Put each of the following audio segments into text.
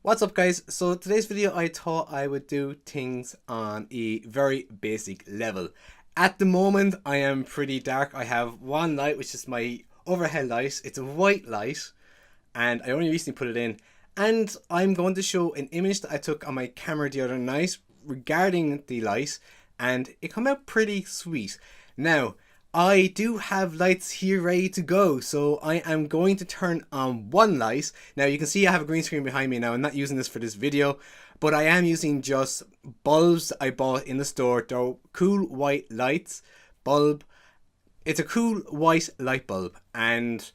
What's up guys? So today's video I thought I would do things on a very basic level. At the moment I am pretty dark. I have one light which is my overhead light. It's a white light and I only recently put it in, and I'm going to show an image that I took on my camera the other night regarding the light, and it came out pretty sweet. Now I do have lights here ready to go, so I am going to turn on one light. Now you can see I have a green screen behind me. Now I'm not using this for this video, but I am using just bulbs I bought in the store. They're cool white lights bulb. It's a cool white light bulb, and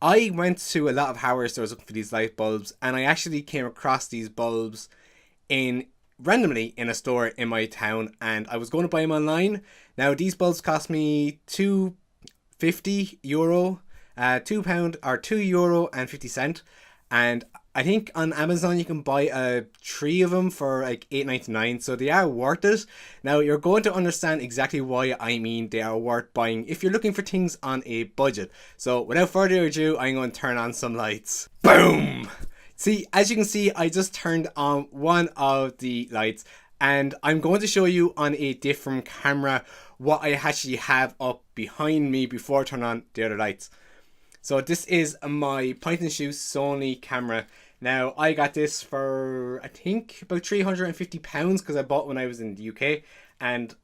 I went to a lot of hardware stores looking for these light bulbs, and I actually came across these bulbs randomly in a store in my town, and I was going to buy them online. Now these bulbs cost me €2.50, £2 or €2.50, and I think on Amazon you can buy 3 of them for like $8.99, so they are worth it. Now you're going to understand exactly why I mean they are worth buying if you're looking for things on a budget. So without further ado, I'm going to turn on some lights. Boom! See, as you can see, I just turned on one of the lights, and I'm going to show you on a different camera what I actually have up behind me before I turn on the other lights. So this is my point and shoot Sony camera. Now I got this for I think about £350 because I bought it when I was in the UK, and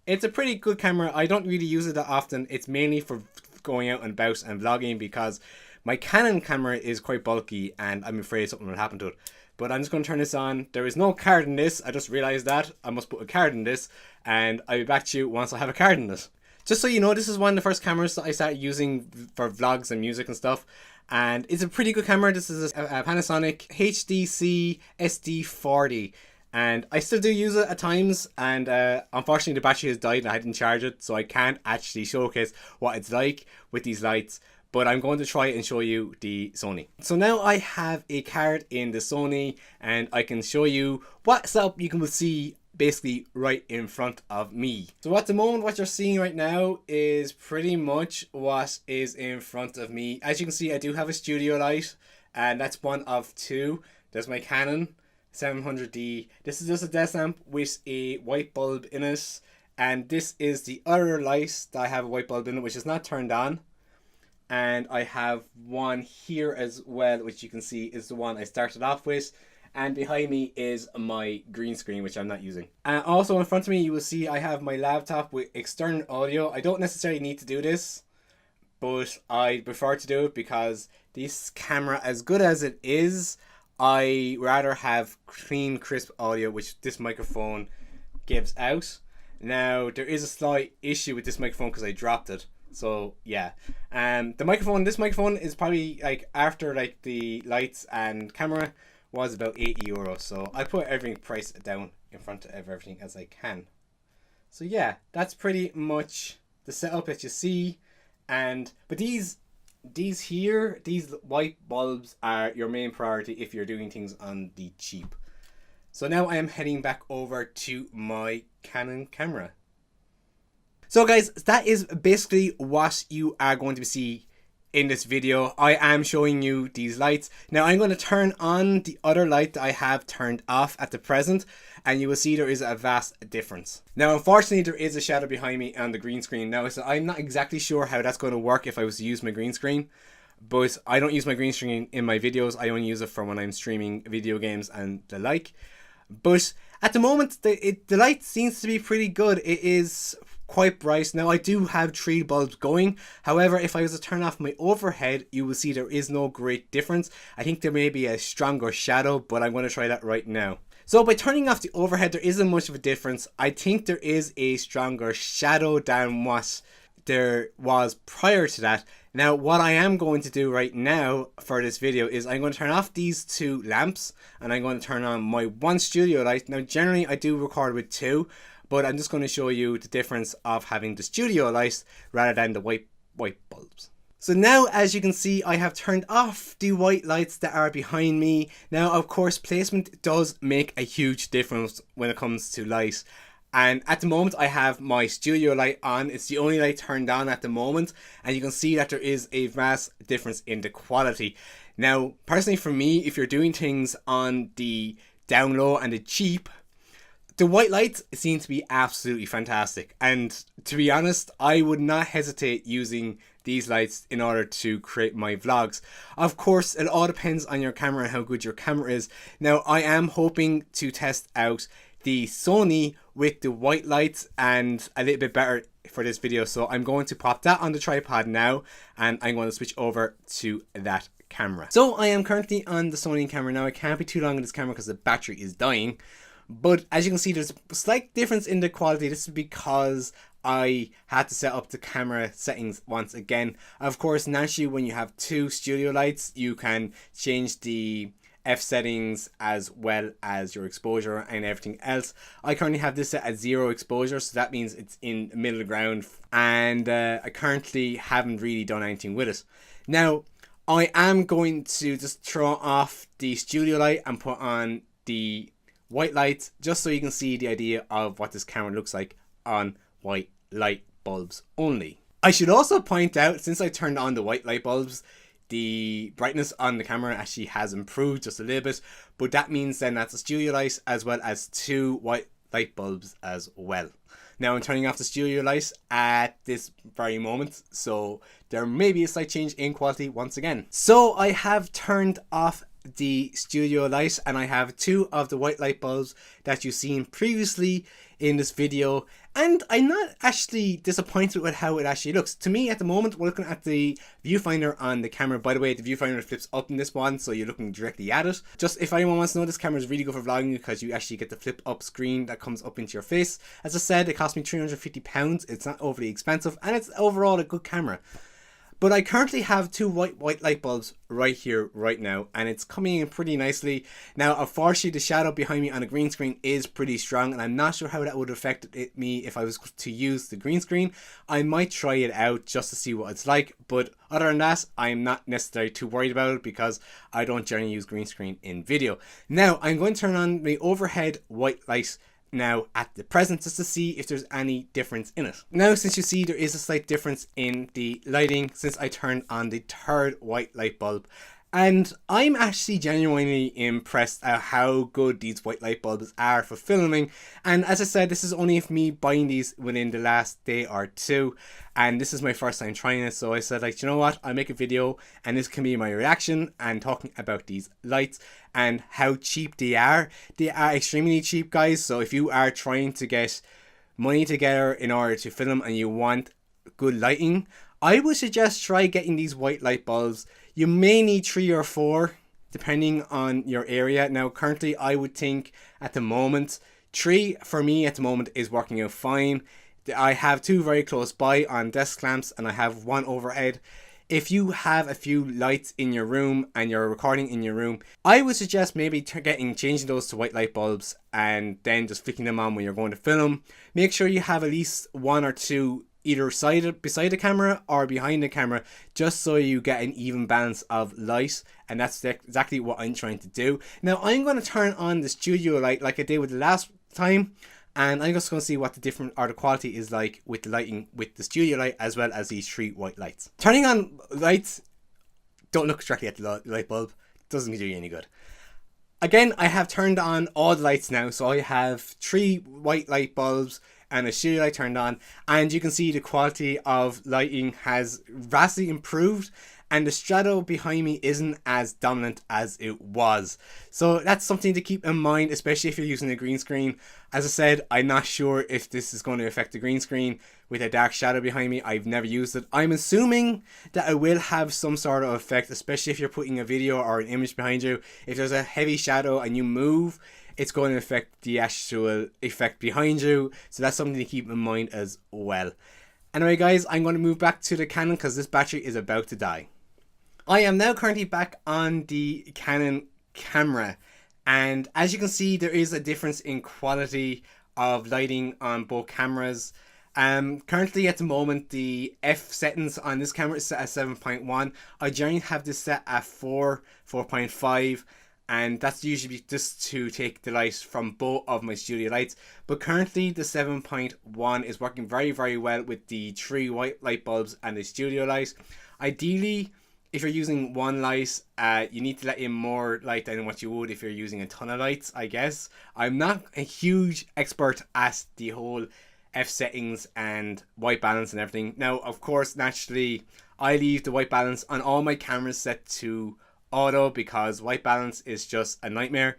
it's a pretty good camera. I don't really use it that often. It's mainly for going out and about and vlogging because my Canon camera is quite bulky and I'm afraid something will happen to it. But I'm just going to turn this on. There is no card in this. I just realized that. I must put a card in this, and I'll be back to you once I have a card in it. Just so you know, this is one of the first cameras that I started using for vlogs and music and stuff. And it's a pretty good camera. This is a Panasonic HDC SD40. And I still do use it at times, and unfortunately the battery has died and I didn't charge it, so I can't actually showcase what it's like with these lights. But I'm going to try and show you the Sony. So now I have a card in the Sony, and I can show you what setup you can see basically right in front of me. So at the moment what you're seeing right now is pretty much what is in front of me. As you can see, I do have a studio light, and that's one of two. There's my Canon 700D. This is just a desk lamp with a white bulb in it, and this is the other light that I have a white bulb in it, which is not turned on. And I have one here as well, which you can see is the one I started off with, and behind me is my green screen, which I'm not using. And also in front of me you will see I have my laptop with external audio. I don't necessarily need to do this, but I prefer to do it because this camera, as good as it is, I rather have clean, crisp audio, which this microphone gives out. Now there is a slight issue with this microphone because I dropped it. So yeah, this microphone is probably like, after like the lights and camera, was about €80. So I put everything priced down in front of everything as I can. So yeah, that's pretty much the setup that you see. But these white bulbs are your main priority if you're doing things on the cheap. So now I am heading back over to my Canon camera. So guys, that is basically what you are going to see in this video. I am showing you these lights. Now I'm going to turn on the other light that I have turned off at the present, and you will see there is a vast difference. Now unfortunately there is a shadow behind me on the green screen. Now so I'm not exactly sure how that's going to work if I was to use my green screen, but I don't use my green screen in my videos. I only use it for when I'm streaming video games and the like. But at the moment the light seems to be pretty good. It is quite bright. Now I do have 3 bulbs going. However, if I was to turn off my overhead, you will see there is no great difference. I think there may be a stronger shadow, but I'm going to try that right now. So by turning off the overhead, there isn't much of a difference. I think there is a stronger shadow than what there was prior to that. Now what I am going to do right now for this video is I'm going to turn off these 2 lamps, and I'm going to turn on my one studio light. Now generally I do record with 2, but I'm just going to show you the difference of having the studio light rather than the white bulbs. So now, as you can see, I have turned off the white lights that are behind me. Now, of course, placement does make a huge difference when it comes to light. And at the moment I have my studio light on. It's the only light turned on at the moment, and you can see that there is a vast difference in the quality. Now, personally for me, if you're doing things on the down low and the cheap, the white lights seem to be absolutely fantastic. And to be honest, I would not hesitate using these lights in order to create my vlogs. Of course, it all depends on your camera and how good your camera is. Now, I am hoping to test out the Sony with the white lights and a little bit better for this video. So I'm going to pop that on the tripod now, and I'm going to switch over to that camera. So I am currently on the Sony camera now. I can't be too long on this camera because the battery is dying. But as you can see, there's a slight difference in the quality. This is because I had to set up the camera settings once again. Of course, naturally, when you have two studio lights, you can change the F settings as well as your exposure and everything else. I currently have this set at 0 exposure, so that means it's in the middle of the ground, and I currently haven't really done anything with it. Now, I am going to just throw off the studio light and put on the white lights just so you can see the idea of what this camera looks like on white light bulbs only. I should also point out, since I turned on the white light bulbs, the brightness on the camera actually has improved just a little bit, but that means then that's a studio light as well as 2 white light bulbs as well. Now I'm turning off the studio light at this very moment, so there may be a slight change in quality once again. So I have turned off the studio light and I have 2 of the white light bulbs that you've seen previously in this video, and I'm not actually disappointed with how it actually looks. To me at the moment, we're looking at the viewfinder on the camera. By the way, the viewfinder flips up in this one, so you're looking directly at it. Just if anyone wants to know, this camera is really good for vlogging because you actually get the flip up screen that comes up into your face. As I said, it cost me £350. It's not overly expensive and it's overall a good camera. But I currently have 2 white light bulbs right here, right now, and it's coming in pretty nicely. Now, unfortunately, the shadow behind me on a green screen is pretty strong, and I'm not sure how that would affect me if I was to use the green screen. I might try it out just to see what it's like, but other than that, I'm not necessarily too worried about it because I don't generally use green screen in video. Now, I'm going to turn on the overhead white light now at the present just to see if there's any difference in it. Now, since you see there is a slight difference in the lighting since I turned on the 3rd white light bulb, and I'm actually genuinely impressed at how good these white light bulbs are for filming. And as I said, this is only of me buying these within the last day or 2, and this is my first time trying it, so I said, like, you know what, I'll make a video and this can be my reaction and talking about these lights and how cheap they are. They are extremely cheap, guys, so if you are trying to get money together in order to film and you want good lighting, I would suggest try getting these white light bulbs. You may need 3 or 4 depending on your area. Now currently I would think at the moment 3 for me at the moment is working out fine. I have 2 very close by on desk lamps and I have 1 overhead. If you have a few lights in your room and you're recording in your room, I would suggest maybe changing those to white light bulbs and then just flicking them on when you're going to film. Make sure you have at least 1 or 2 either beside the camera or behind the camera, just so you get an even balance of light, and that's exactly what I'm trying to do. Now I'm going to turn on the studio light like I did with the last time, and I'm just going to see what the quality is like with the lighting with the studio light as well as these 3 white lights. Turning on lights, don't look directly at the light bulb, doesn't do you any good. Again, I have turned on all the lights now, so I have 3 white light bulbs and a studio light turned on, and you can see the quality of lighting has vastly improved and the shadow behind me isn't as dominant as it was. So that's something to keep in mind, especially if you're using a green screen. As I said, I'm not sure if this is going to affect the green screen with a dark shadow behind me. I've never used it. I'm assuming that it will have some sort of effect, especially if you're putting a video or an image behind you. If there's a heavy shadow and you move, it's going to affect the actual effect behind you. So that's something to keep in mind as well. Anyway guys, I'm going to move back to the Canon because this battery is about to die. I am now currently back on the Canon camera, and as you can see there is a difference in quality of lighting on both cameras. Currently at the moment the F settings on this camera is set at 7.1. I generally have this set at 4.5, and that's usually just to take the light from both of my studio lights. But currently the 7.1 is working very well with the 3 white light bulbs and the studio light. Ideally, if you're using one light, you need to let in more light than what you would if you're using a ton of lights, I guess. I'm not a huge expert at the whole F settings and white balance and everything. Now, of course, naturally, I leave the white balance on all my cameras set to auto because white balance is just a nightmare.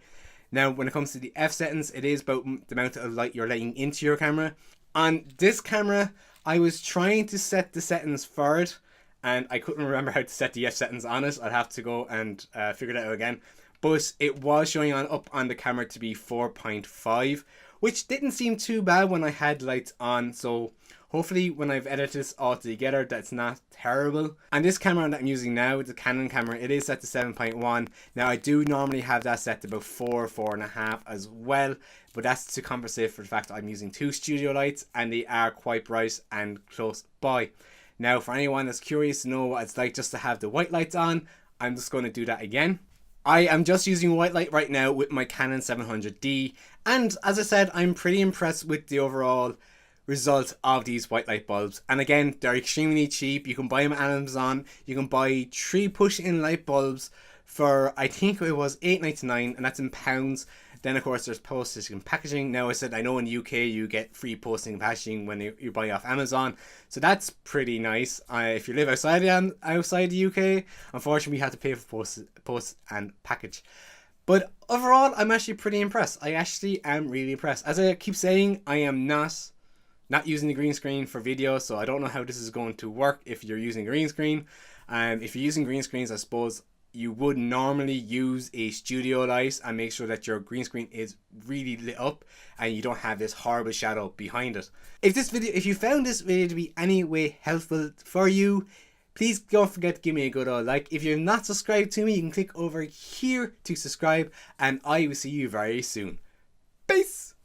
Now, when it comes to the F settings, it is about the amount of light you're letting into your camera. On this camera, I was trying to set the settings for it, and I couldn't remember how to set the F settings on it. I'd have to go and figure that out again. But it was showing up on the camera to be 4.5, which didn't seem too bad when I had lights on. So hopefully when I've edited this all together, that's not terrible. And this camera that I'm using now, the Canon camera, it is set to 7.1. Now I do normally have that set to about 4.5 as well, but that's to compensate for the fact that I'm using two studio lights and they are quite bright and close by. Now for anyone that's curious to know what it's like just to have the white lights on, I'm just going to do that again. I am just using white light right now with my Canon 700D, and as I said, I'm pretty impressed with the overall result of these white light bulbs. And again, they're extremely cheap. You can buy them at Amazon. You can buy 3 push-in light bulbs for, I think it was £8.99, and that's in pounds. Then of course there's postage and packaging. Now I said I know in the UK you get free posting and packaging when you buy off Amazon, so that's pretty nice. If you live outside the UK, unfortunately we have to pay for post and package. But overall, I'm actually pretty impressed. I actually am really impressed. As I keep saying, I am not using the green screen for video, so I don't know how this is going to work if you're using green screen. If you're using green screens, I suppose you would normally use a studio light and make sure that your green screen is really lit up and you don't have this horrible shadow behind it. If you found this video to be any way helpful for you, please don't forget to give me a good old like. If you're not subscribed to me, you can click over here to subscribe, and I will see you very soon. Peace!